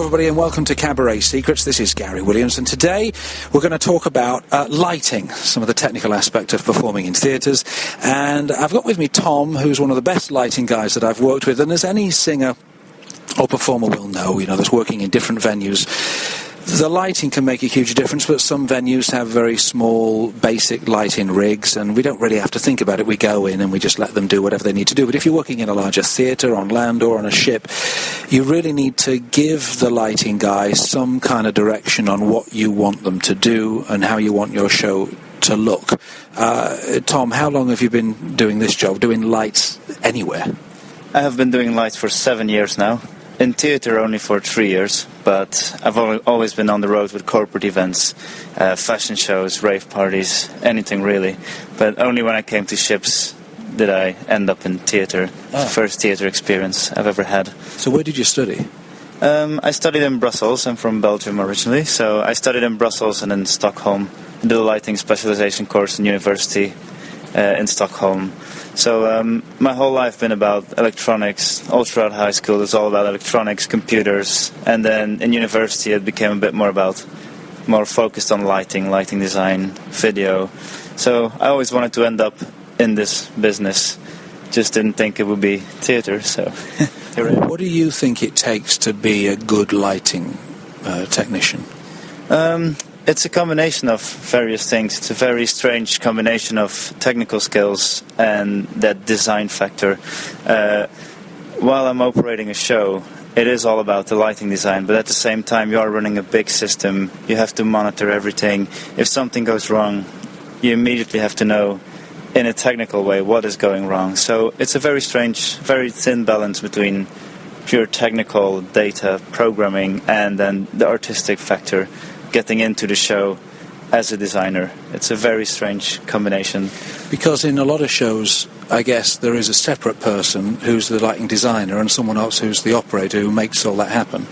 everybody, and welcome to Cabaret Secrets. This is Gary Williams, and today we're going to talk about lighting, some of the technical aspect of performing in theatres. And I've got with me Tom, who's one of the best lighting guys that I've worked with, and as any singer or performer will know, that's working in different venues, the lighting can make a huge difference, but some venues have very small, basic lighting rigs, and we don't really have to think about it. We go in and we just let them do whatever they need to do. But if you're working in a larger theatre, on land, or on a ship, you really need to give the lighting guy some kind of direction on what you want them to do and how you want your show to look. Tom, how long have you been doing this job, doing lights anywhere? I have been doing lights for 7 years now. In theatre only for 3 years, but I've always been on the road with corporate events, fashion shows, rave parties, anything really. But only when I came to ships did I end up in theatre. First theatre experience I've ever had. So where did you study? I studied in Brussels. I'm from Belgium originally, so I studied in Brussels and in Stockholm. I did a lighting specialization course in university in Stockholm. So my whole life been about electronics. All throughout high school, it's all about electronics, computers, and then in university it became a bit more focused on lighting design, video. So I always wanted to end up in this business. Just didn't think it would be theatre. So what do you think it takes to be a good lighting technician? It's a combination of various things. It's a very strange combination of technical skills and that design factor. While I'm operating a show, it is all about the lighting design, but at the same time you are running a big system. You have to monitor everything. If something goes wrong, you immediately have to know in a technical way what is going wrong. So it's a very strange, very thin balance between pure technical data programming and then the artistic factor, getting into the show as a designer. It's a very strange combination. Because in a lot of shows, I guess, there is a separate person who's the lighting designer and someone else who's the operator who makes all that happen.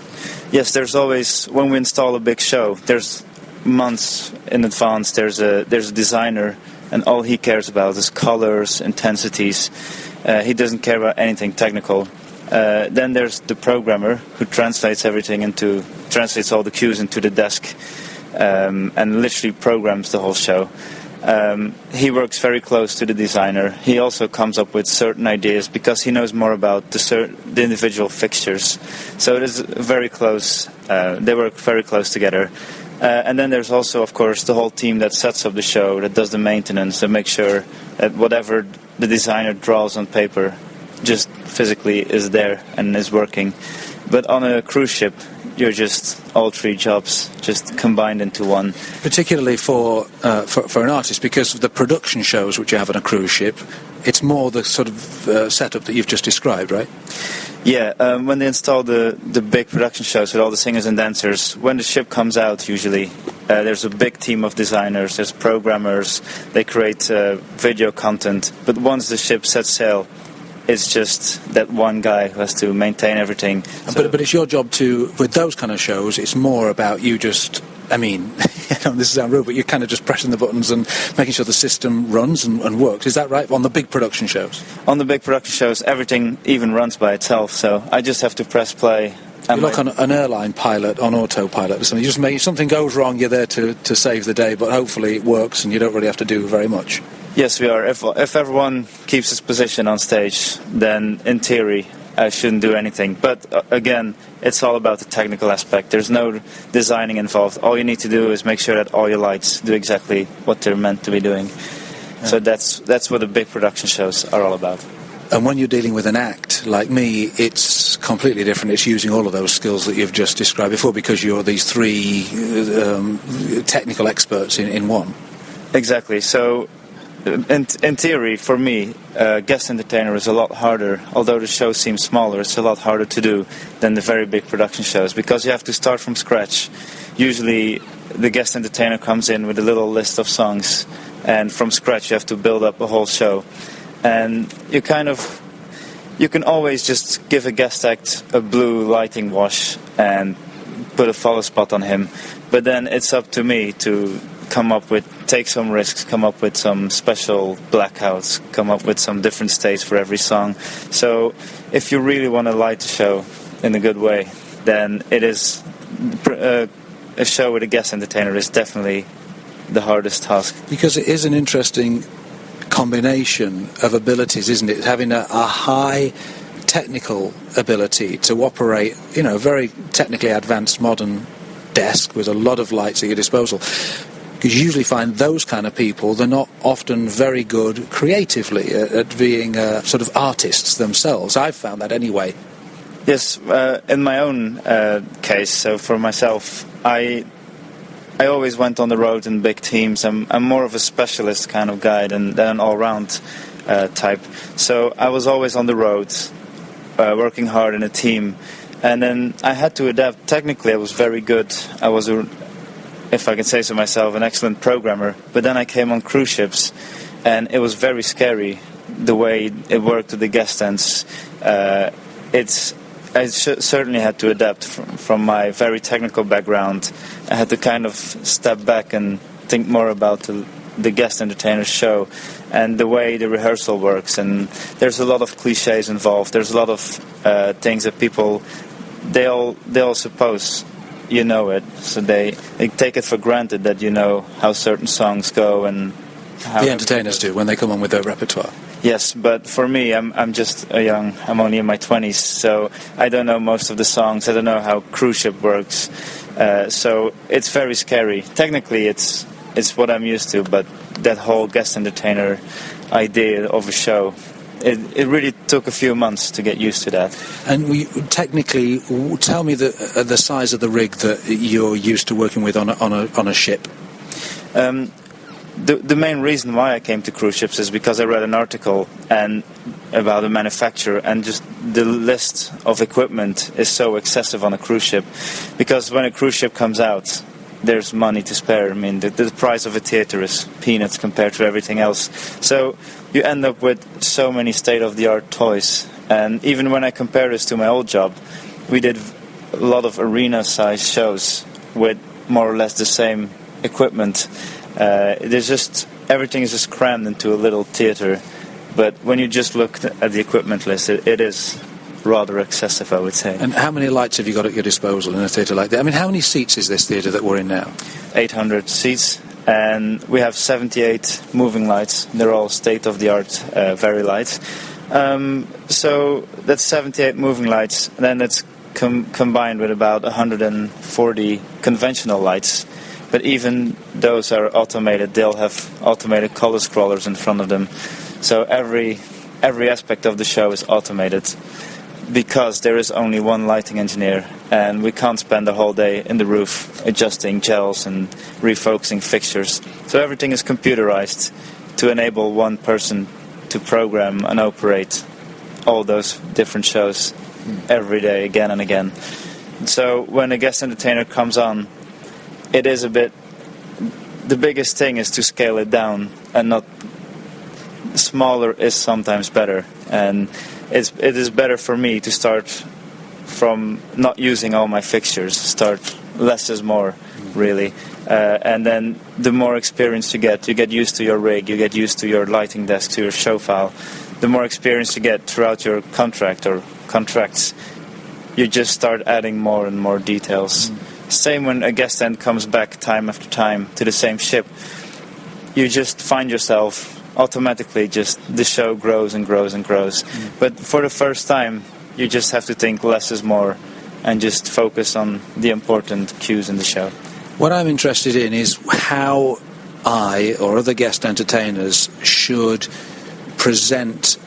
Yes, there's always, when we install a big show, there's months in advance, there's a designer, and all he cares about is colors, intensities. He doesn't care about anything technical. Then there's the programmer who translates all the cues into the desk and literally programs the whole show. He works very close to the designer. He also comes up with certain ideas because he knows more about the individual fixtures. So it is very close. They work very close together. And then there's also, of course, the whole team that sets up the show, that does the maintenance, that makes sure that whatever the designer draws on paper just physically is there and is working. But on a cruise ship, you're just all three jobs just combined into one. Particularly for an artist, because of the production shows which you have on a cruise ship, it's more the sort of setup that you've just described, right? Yeah, when they install the big production shows with all the singers and dancers, when the ship comes out usually, there's a big team of designers, there's programmers, they create video content, but once the ship sets sail, it's just that one guy who has to maintain everything. So, but it's your job to, with those kind of shows, it's more about you just, this sounds rude, but you're kind of just pressing the buttons and making sure the system runs and works. Is that right, on the big production shows? On the big production shows, everything even runs by itself, so I just have to press play. You're like an airline pilot on autopilot or something. You just if something goes wrong, you're there to save the day, but hopefully it works and you don't really have to do very much. Yes, we are. If everyone keeps his position on stage, then in theory I shouldn't do anything. But again, it's all about the technical aspect. There's no designing involved. All you need to do is make sure that all your lights do exactly what they're meant to be doing. Yeah. So that's what the big production shows are all about. And when you're dealing with an act like me, it's completely different. It's using all of those skills that you've just described before, because you're these three technical experts in one. Exactly. So in theory, for me, guest entertainer is a lot harder. Although the show seems smaller, it's a lot harder to do than the very big production shows, because you have to start from scratch. Usually the guest entertainer comes in with a little list of songs, and from scratch you have to build up a whole show. And you can always just give a guest act a blue lighting wash and put a follow spot on him. But then it's up to me to take some risks, come up with some special blackouts, come up with some different states for every song. So if you really want to light the show in a good way, then it is a show with a guest entertainer is definitely the hardest task. Because it is an interesting combination of abilities, isn't it? Having a high technical ability to operate, a very technically advanced modern desk with a lot of lights at your disposal. Because you usually find those kind of people, they're not often very good creatively at being sort of artists themselves. I've found that anyway. Yes, in my own case, so for myself, I always went on the road in big teams. I'm more of a specialist kind of guy than an all-round type. So I was always on the road, working hard in a team. And then I had to adapt. Technically, I was very good. I was, if I can say so myself, an excellent programmer. But then I came on cruise ships, and it was very scary the way it worked with the guest stands. I certainly had to adapt from my very technical background. I had to kind of step back and think more about the guest entertainer's show and the way the rehearsal works. And there's a lot of cliches involved. There's a lot of things that people, they all suppose you know it. So they take it for granted that you know how certain songs go and how the entertainers do when they come on with their repertoire. Yes, but for me, I'm just I'm only in my 20s, so I don't know most of the songs. I don't know how cruise ship works, so it's very scary. Technically, it's what I'm used to, but that whole guest entertainer idea of a show, it really took a few months to get used to that. And technically, tell me the size of the rig that you're used to working with on a ship. The main reason why I came to cruise ships is because I read an article about a manufacturer, and just the list of equipment is so excessive on a cruise ship. Because when a cruise ship comes out, there's money to spare. I mean, the price of a theater is peanuts compared to everything else. So you end up with so many state-of-the-art toys. And even when I compare this to my old job, we did a lot of arena-sized shows with more or less the same equipment. Everything is just crammed into a little theater, but when you just look at the equipment list, it is rather excessive, I would say. And how many lights have you got at your disposal in a theatre like that? I mean, how many seats is this theatre that we're in now? 800 seats, and we have 78 moving lights. They're all state-of-the-art very lights. So that's 78 moving lights, and then it's combined with about 140 conventional lights. But even those are automated. They'll have automated color scrollers in front of them. So every aspect of the show is automated because there is only one lighting engineer, and we can't spend the whole day in the roof adjusting gels and refocusing fixtures. So everything is computerized to enable one person to program and operate all those different shows every day, again and again. So when a guest entertainer comes on, it is a bit, the biggest thing is to scale it down, and not, smaller is sometimes better. And it is better for me to start from not using all my fixtures, start less is more, really. And then the more experience you get used to your rig, you get used to your lighting desk, to your show file. The more experience you get throughout your contract or contracts, you just start adding more and more details. Same when a guest then comes back time after time to the same ship, you just find yourself automatically, just the show grows and grows and grows. But for the first time, you just have to think less is more and just focus on the important cues in the show. What I'm interested in is how I or other guest entertainers should present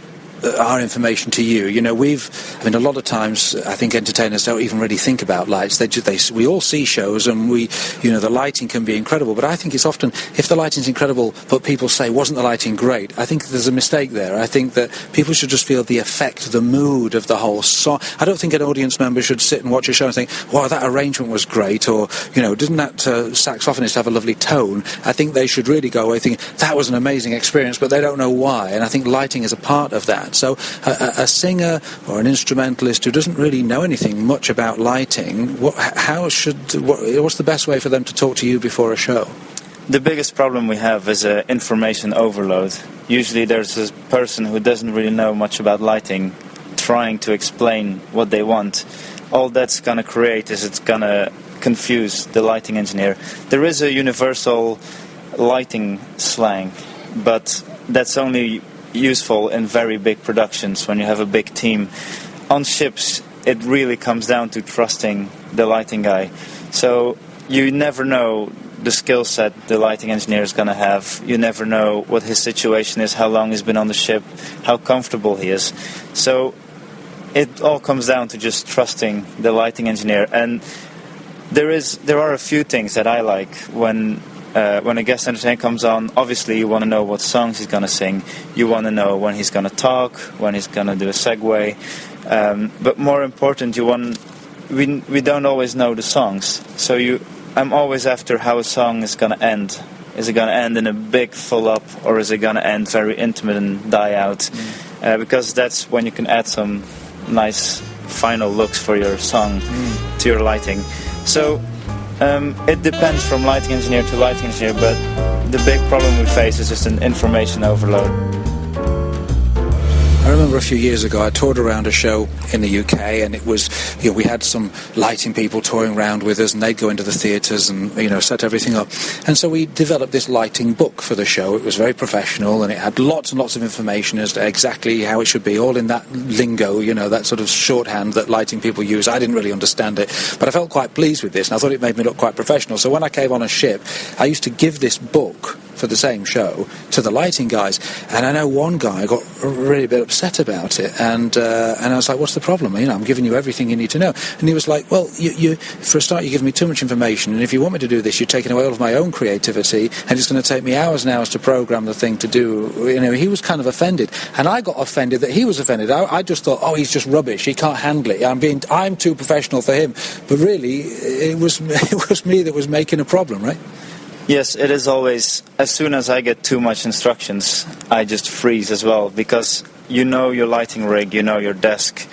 our information to you. You know, a lot of times I think entertainers don't even really think about lights. We all see shows, and the lighting can be incredible, but I think it's often, if the lighting's incredible but people say, wasn't the lighting great, I think there's a mistake there. I think that people should just feel the effect, the mood of the whole song. I don't think an audience member should sit and watch a show and think, wow, that arrangement was great, or, didn't that saxophonist have a lovely tone? I think they should really go away thinking, that was an amazing experience, but they don't know why, and I think lighting is a part of that. So a singer or an instrumentalist who doesn't really know anything much about lighting, what's the best way for them to talk to you before a show? The biggest problem we have is information overload. Usually there's a person who doesn't really know much about lighting trying to explain what they want, all that's going to create is it's going to confuse the lighting engineer. There is a universal lighting slang, but that's only useful in very big productions when you have a big team. On ships, it really comes down to trusting the lighting guy. So you never know the skill set the lighting engineer is going to have. You never know what his situation is, how long he's been on the ship, how comfortable he is. So it all comes down to just trusting the lighting engineer. And there are a few things that I like when a guest entertainer comes on. Obviously, you want to know what songs he's going to sing. You want to know when he's going to talk, when he's going to do a segue. But more important, we don't always know the songs. So I'm always after how a song is going to end. Is it going to end in a big full-up, or is it going to end very intimate and die out? Because that's when you can add some nice final looks for your song to your lighting. So it depends from lighting engineer to lighting engineer, but the big problem we face is just an information overload. I remember a few years ago I toured around a show in the UK, and it was, we had some lighting people touring around with us, and they'd go into the theatres and set everything up. And so we developed this lighting book for the show. It was very professional, and it had lots and lots of information as to exactly how it should be, all in that lingo, that sort of shorthand that lighting people use. I didn't really understand it, but I felt quite pleased with this, and I thought it made me look quite professional. So when I came on a ship, I used to give this book for the same show to the lighting guys, and I know one guy got really a bit upset about it, and I was like, what's the problem? I'm giving you everything you need to know. And he was like, well, you for a start, you're giving me too much information, and if you want me to do this, you're taking away all of my own creativity, and it's going to take me hours and hours to program the thing to do. He was kind of offended, and I got offended that he was offended. I just thought, oh, he's just rubbish, he can't handle it, I'm too professional for him. But really, it was me that was making a problem, right? Yes, it is always, as soon as I get too much instructions, I just freeze as well, because you know your lighting rig, you know your desk.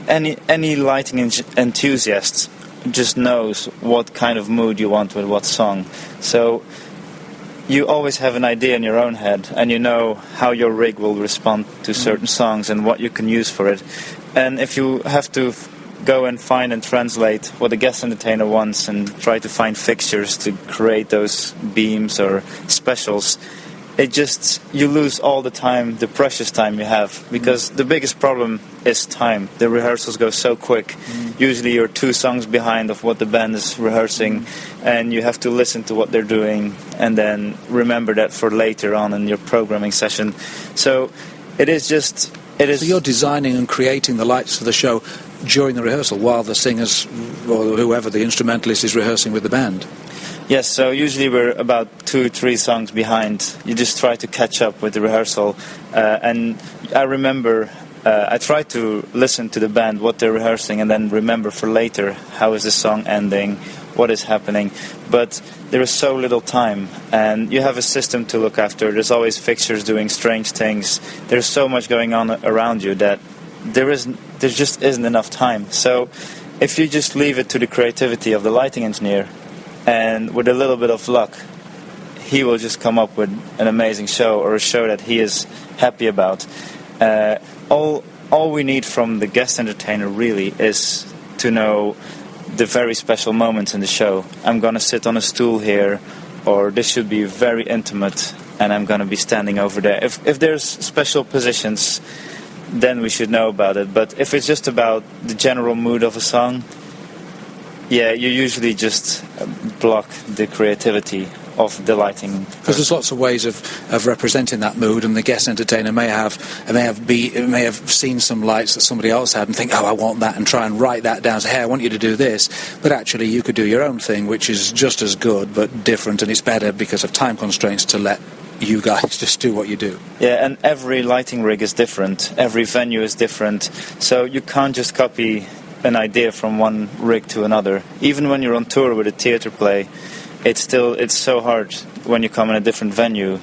Any lighting enthusiast just knows what kind of mood you want with what song. So you always have an idea in your own head, and you know how your rig will respond to certain songs and what you can use for it. And if you have to go and find and translate what the guest entertainer wants and try to find fixtures to create those beams or specials, you lose all the time, the precious time you have, because the biggest problem is time. The rehearsals go so quick. Usually you're 2 songs behind of what the band is rehearsing, and you have to listen to what they're doing and then remember that for later on in your programming session. So So you're designing and creating the lights for the show during the rehearsal while the singers or whoever, the instrumentalist, is rehearsing with the band? Yes, so usually we're about 2-3 songs behind. You just try to catch up with the rehearsal. And I remember, I try to listen to the band, what they're rehearsing, and then remember for later, how is the song ending, what is happening. But there is so little time, and you have a system to look after. There's always fixtures doing strange things. There's so much going on around you that there just isn't enough time. So if you just leave it to the creativity of the lighting engineer, and with a little bit of luck, he will just come up with an amazing show, or a show that he is happy about. All we need from the guest entertainer really is to know the very special moments in the show. I'm going to sit on a stool here, or this should be very intimate, and I'm going to be standing over there. If there's special positions, then we should know about it. But if it's just about the general mood of a song, you usually just block the creativity of the lighting. Because there's lots of ways of representing that mood, and the guest entertainer may have seen some lights that somebody else had and think, oh, I want that, and try and write that down, say, hey, I want you to do this. But actually you could do your own thing, which is just as good but different, and it's better because of time constraints to let you guys just do what you do. Yeah, and every lighting rig is different. Every venue is different. So you can't just copy an idea from one rig to another. Even when you're on tour with a theater play, it's so hard when you come in a different venue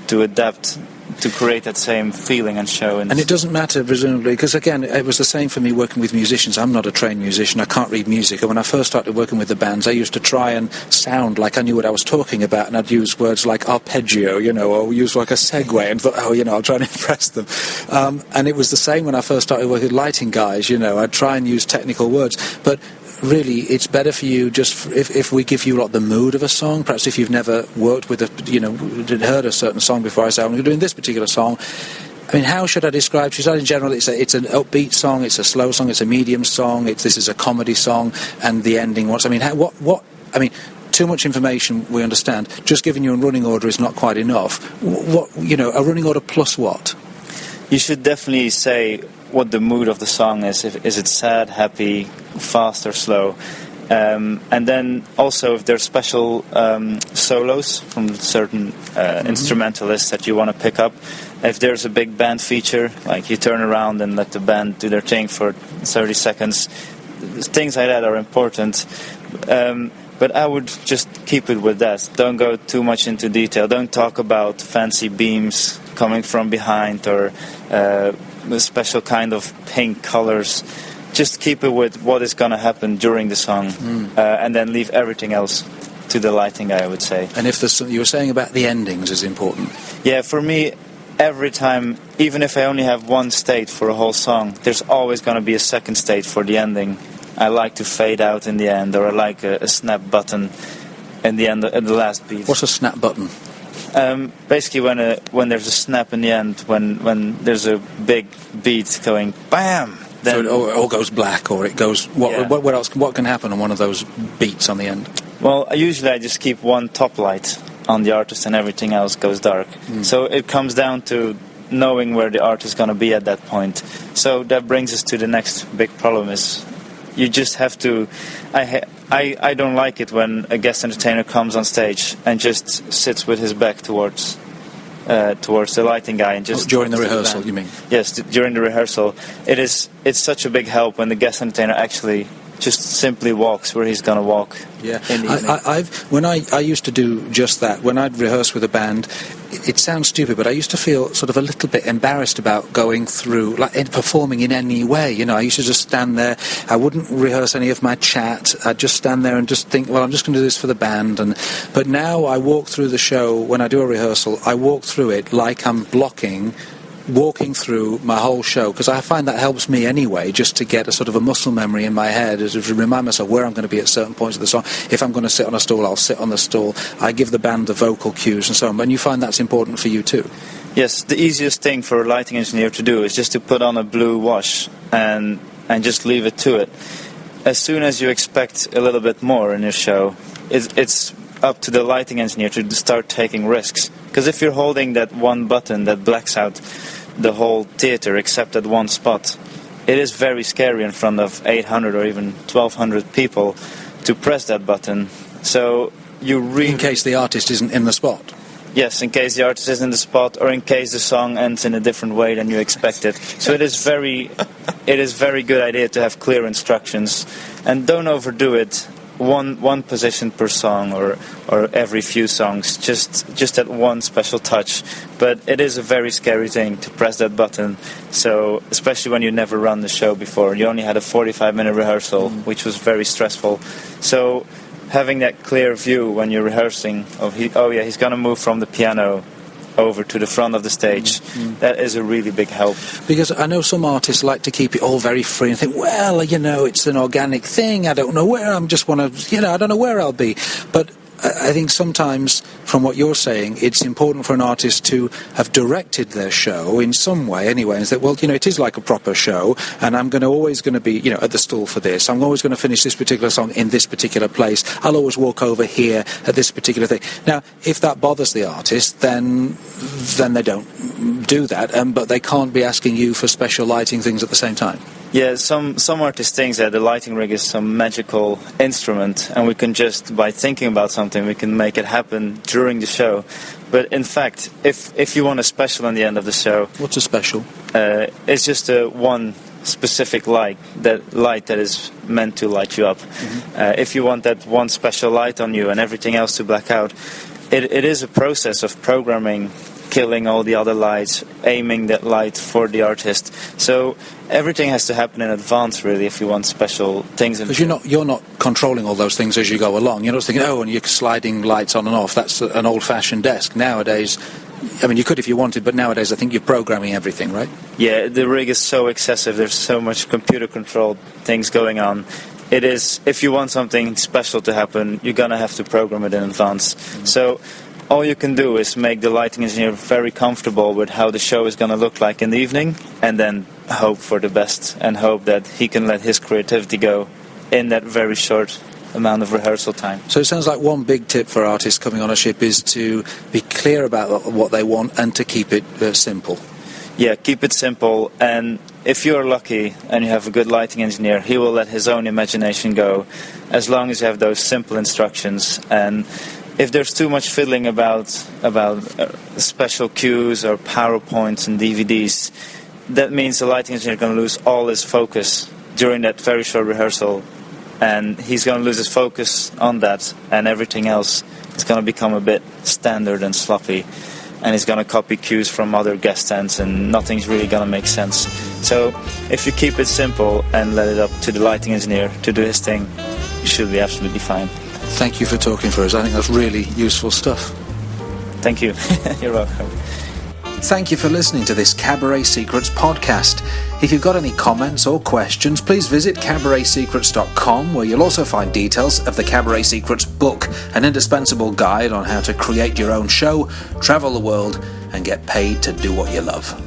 to adapt to create that same feeling and show. And it doesn't matter, presumably, because again, it was the same for me working with musicians. I'm not a trained musician. I can't read music. And when I first started working with the bands, I used to try and sound like I knew what I was talking about, and I'd use words like arpeggio, or use like a segue, and thought, I'll try and impress them. And it was the same when I first started working with lighting guys. I'd try and use technical words, but really, it's better for you just if we give you the mood of a song. Perhaps if you've never worked with heard a certain song before, I say, I'm doing this particular song. I mean, how should I describe? She said in general, it's an upbeat song, it's a slow song, it's a medium song, this is a comedy song, and the ending. Too much information, we understand. Just giving you a running order is not quite enough. A running order plus what? You should definitely say what the mood of the song is. Is it sad, happy, fast or slow? And then also if there's special solos from certain instrumentalists that you want to pick up. If there's a big band feature, like you turn around and let the band do their thing for 30 seconds, things like that are important. But I would just keep it with that. Don't go too much into detail. Don't talk about fancy beams coming from behind or a special kind of pink colors. Just keep it with what is going to happen during the song, and then leave everything else to the lighting guy, I would say. And if you were saying about the endings is important. Yeah, for me, every time, even if I only have one state for a whole song, there's always going to be a second state for the ending. I like to fade out in the end, or I like a snap button in the end, at the last beat. What's a snap button? Basically, when there's a snap in the end, when there's a big beat going bam. Then so it all goes black, or it goes. What else? What can happen on one of those beats on the end? Well, usually I just keep one top light on the artist, and everything else goes dark. So it comes down to knowing where the artist is going to be at that point. So that brings us to the next big problem: is you just have to. I don't like it when a guest entertainer comes on stage and just sits with his back towards the lighting guy and just during the rehearsal. You mean? Yes, during the rehearsal. It's such a big help when the guest entertainer actually just simply walks where he's going to walk. Yeah, I used to do just that. When I'd rehearse with a band, it sounds stupid, but I used to feel sort of a little bit embarrassed about going through, performing in any way. I used to just stand there. I wouldn't rehearse any of my chat. I'd just stand there and just think, well, I'm just going to do this for the band. But now I walk through the show, when I do a rehearsal, I walk through it like I'm walking through my whole show, because I find that helps me anyway, just to get a sort of a muscle memory in my head, to remind myself where I'm going to be at certain points of the song. If I'm going to sit on a stool, I'll sit on the stool. I give the band the vocal cues and so on. And you find that's important for you too? Yes, the easiest thing for a lighting engineer to do is just to put on a blue wash and just leave it to it. As soon as you expect a little bit more in your show, it's up to the lighting engineer to start taking risks. Because if you're holding that one button that blacks out the whole theater except at one spot, it is very scary in front of 800 or even 1,200 people to press that button. So you really... In case the artist isn't in the spot. Yes, in case the artist isn't in the spot, or in case the song ends in a different way than you expected. So it is very good idea to have clear instructions, and don't overdo it. One position per song, or every few songs, just that one special touch. But it is a very scary thing to press that button. So especially when you never run the show before, you only had a 45-minute rehearsal, which was very stressful. So having that clear view when you're rehearsing he's going to move from the piano over to the front of the stage, that is a really big help. Because I know some artists like to keep it all very free and think, well, it's an organic thing, I don't know where, I don't know where I'll be. But I think sometimes, from what you're saying, it's important for an artist to have directed their show in some way anyway, and say, well, it is like a proper show, and I'm always going to be, at the stool for this. I'm always going to finish this particular song in this particular place. I'll always walk over here at this particular thing. Now, if that bothers the artist, then they don't do that, but they can't be asking you for special lighting things at the same time. Yeah, some artists think that the lighting rig is some magical instrument, and we can just, by thinking about something, we can make it happen during the show. But in fact, if you want a special on the end of the show... What's a special? It's just one specific light that is meant to light you up. If you want that one special light on you and everything else to black out, it is a process of programming killing all the other lights, aiming that light for the artist. So everything has to happen in advance, really, if you want special things. Because you're not controlling all those things as you go along. You're not thinking, oh, and you're sliding lights on and off. That's an old-fashioned desk. Nowadays, I mean, you could if you wanted, but nowadays I think you're programming everything, right? Yeah, the rig is so excessive. There's so much computer-controlled things going on. It is, if you want something special to happen, you're going to have to program it in advance. So all you can do is make the lighting engineer very comfortable with how the show is going to look like in the evening, and then hope for the best and hope that he can let his creativity go in that very short amount of rehearsal time. So it sounds like one big tip for artists coming on a ship is to be clear about what they want and to keep it simple. Yeah, keep it simple, and if you're lucky and you have a good lighting engineer, he will let his own imagination go as long as you have those simple instructions. And if there's too much fiddling about special cues or PowerPoints and DVDs, that means the lighting engineer is going to lose all his focus during that very short rehearsal, and he's going to lose his focus on that, and everything else is going to become a bit standard and sloppy, and he's going to copy cues from other guest stands, and nothing's really going to make sense. So if you keep it simple and let it up to the lighting engineer to do his thing, you should be absolutely fine. Thank you for talking for us. I think that's really useful stuff. Thank you. You're welcome. Thank you for listening to this Cabaret Secrets podcast. If you've got any comments or questions, please visit cabaretsecrets.com, where you'll also find details of the Cabaret Secrets book, an indispensable guide on how to create your own show, travel the world, and get paid to do what you love.